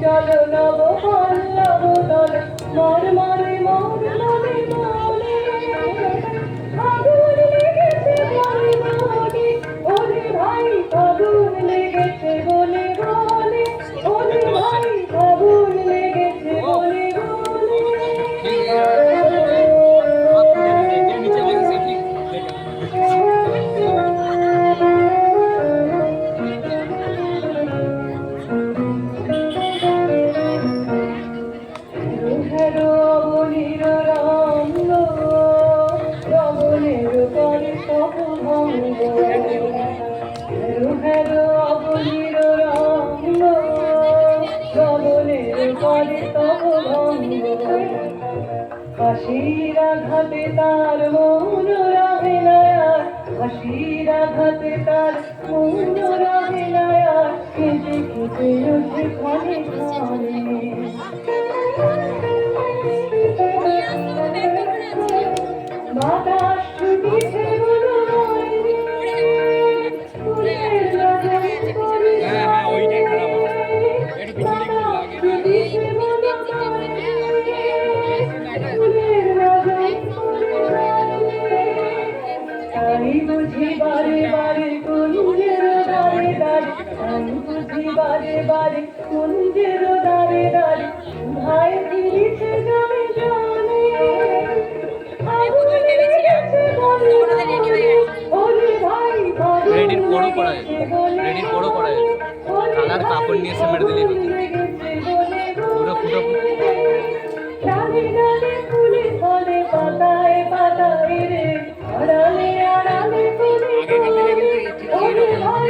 চলো নব পল্লব দল মর মরে মর মরে মরে আগুন লেগেছে বলে বলে ওরে ভাই আগুন লেগেছে বলে বলে ওরে ভাই আগুন লেগেছে বলে হাসির আঘাতে তার মন রহে না আর হাসির আঘাতে তার মন রহে না আর কেঁদে কেঁদে ওঠে ক্ষণে ক্ষণে বাতাস ছুটিছে বারে বারে কুঞ্জের দারে দারে আমি বুঝি বারে বারে কুঞ্জের দারে দারে ভাই ফিরিছে জানে জানে রেডির বড় করা রেডির বড় করা কালার কাপড় নিয়ে এসে মেরে দিলেই পুরো ফুটো ফুলে ফলে পাতায় পাতায় রে আড়ালে আড়ালে কোনো স্টেজ ছিল না।